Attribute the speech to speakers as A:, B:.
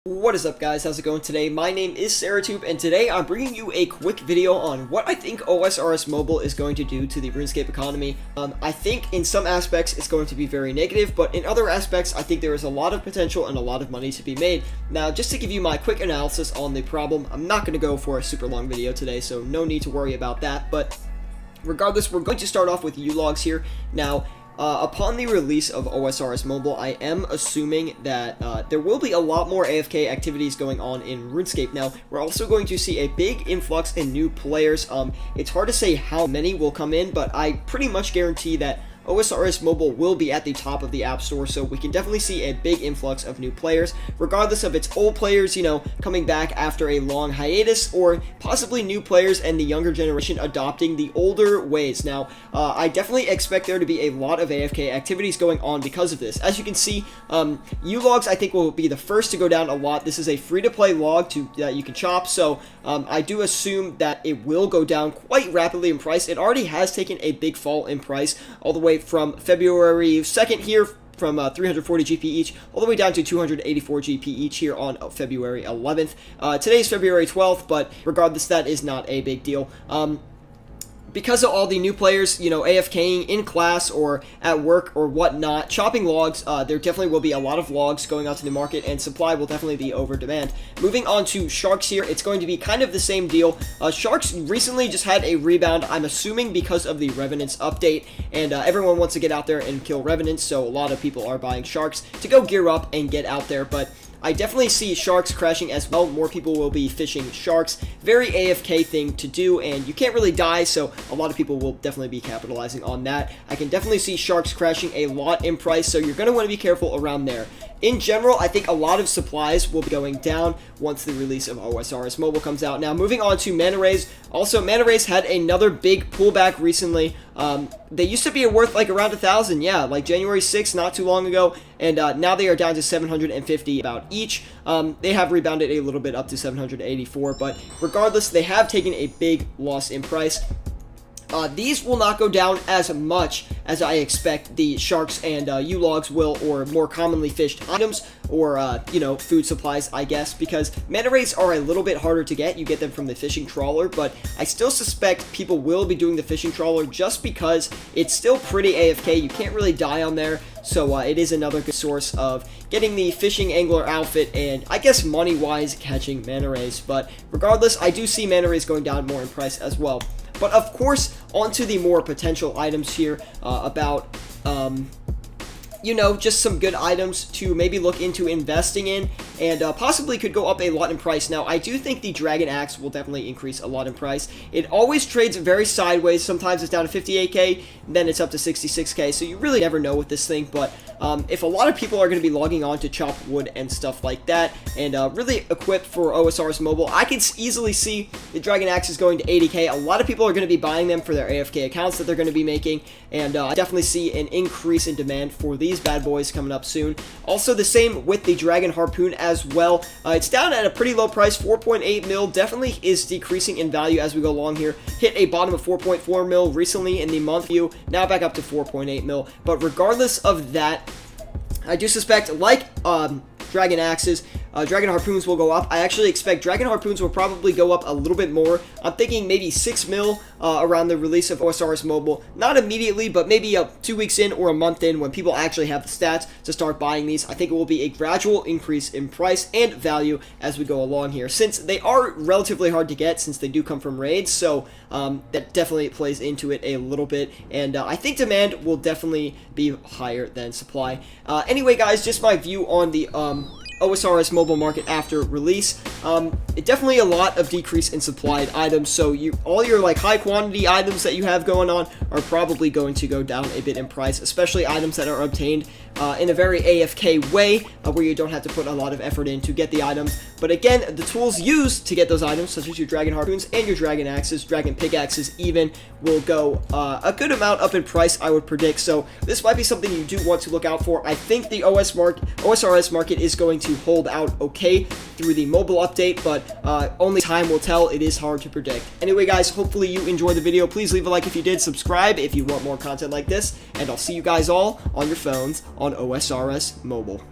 A: What is up, guys? How's it going today? My name is Saratube, and today I'm bringing you a quick video on what I think OSRS Mobile is going to do to the Runescape economy. I think in some aspects it's going to be very negative, but in other aspects I think there is a lot of potential and a lot of money to be made. Now, just to give you my quick analysis on the problem, I'm not going to go for a super long video today, so no need to worry about that, but regardless, we're going to start off with U-Logs here. Now, upon the release of OSRS Mobile, I am assuming that there will be a lot more AFK activities going on in RuneScape. Now, we're also going to see a big influx in new players. It's hard to say how many will come in, but I pretty much guarantee that OSRS Mobile will be at the top of the App Store, so we can definitely see a big influx of new players, regardless of its old players, coming back after a long hiatus, or possibly new players and the younger generation adopting the older ways. Now, I definitely expect there to be a lot of AFK activities going on because of this. As you can see, U-Logs I think will be the first to go down a lot. This is a free-to-play log that you can chop, so I do assume that it will go down quite rapidly in price. It already has taken a big fall in price, all the way from February 2nd here, from 340 GP each, all the way down to 284 GP each here on February 11th. Today's February 12th, but regardless, that is not a big deal. Because of all the new players, AFKing in class or at work or whatnot, chopping logs, there definitely will be a lot of logs going out to the market, and supply will definitely be over demand. Moving on to Sharks here, it's going to be kind of the same deal. Sharks recently just had a rebound, I'm assuming because of the Revenants update, and everyone wants to get out there and kill Revenants, so a lot of people are buying Sharks to go gear up and get out there, but I definitely see Sharks crashing as well. More people will be fishing Sharks. Very AFK thing to do, and you can't really die, so a lot of people will definitely be capitalizing on that. I can definitely see Sharks crashing a lot in price, so you're going to want to be careful around there. In general, I think a lot of supplies will be going down once the release of OSRS Mobile comes out. Now, moving on to mana rays. Also, mana rays had another big pullback recently. They used to be worth like around 1,000, yeah, like January 6th, not too long ago, and now they are down to 750 about each. They have rebounded a little bit up to 784, but regardless, they have taken a big loss in price. These will not go down as much as I expect the Sharks and U-Logs will, or more commonly fished items, or, food supplies, I guess, because mana rays are a little bit harder to get. You get them from the fishing trawler, but I still suspect people will be doing the fishing trawler just because it's still pretty AFK. You can't really die on there, so it is another good source of getting the fishing angler outfit and, I guess, money-wise, catching mana rays. But regardless, I do see mana rays going down more in price as well. But of course, onto the more potential items here about, just some good items to maybe look into investing in, and possibly could go up a lot in price. Now, I do think the Dragon Axe will definitely increase a lot in price. It always trades very sideways. Sometimes it's down to 58k, then it's up to 66k, so you really never know with this thing. But if a lot of people are going to be logging on to chop wood and stuff like that, and really equipped for OSRS Mobile, I could easily see the Dragon Axe is going to 80k. A lot of people are going to be buying them for their AFK accounts that they're going to be making, and I definitely see an increase in demand for these bad boys coming up soon. Also, the same with the Dragon Harpoon as well. It's down at a pretty low price, 4.8 mil. Definitely is decreasing in value as we go along here. Hit a bottom of 4.4 mil recently in the month view, now back up to 4.8 mil. But regardless of that, I do suspect, like Dragon Axes, Dragon Harpoons will go up. I actually expect Dragon Harpoons will probably go up a little bit more. I'm thinking maybe 6 mil around the release of OSRS Mobile. Not immediately, but maybe 2 weeks in or a month in when people actually have the stats to start buying these. I think it will be a gradual increase in price and value as we go along here, since they are relatively hard to get since they do come from raids, so that definitely plays into it a little bit, and I think demand will definitely be higher than supply. Anyway, guys, just my view on the OSRS Mobile market after release. Definitely a lot of decrease in supplied items, so all your high quantity items that you have going on are probably going to go down a bit in price, especially items that are obtained in a very AFK way, where you don't have to put a lot of effort in to get the items. But again, the tools used to get those items, such as your Dragon Harpoons and your Dragon Axes, Dragon Pickaxes even, will go a good amount up in price, I would predict. So this might be something you do want to look out for. I think the OSRS market is going to hold out okay through the mobile update, but only time will tell. It is hard to predict. Anyway, guys, hopefully you enjoyed the video. Please leave a like if you did, subscribe if you want more content like this, and I'll see you guys all on your phones on OSRS Mobile.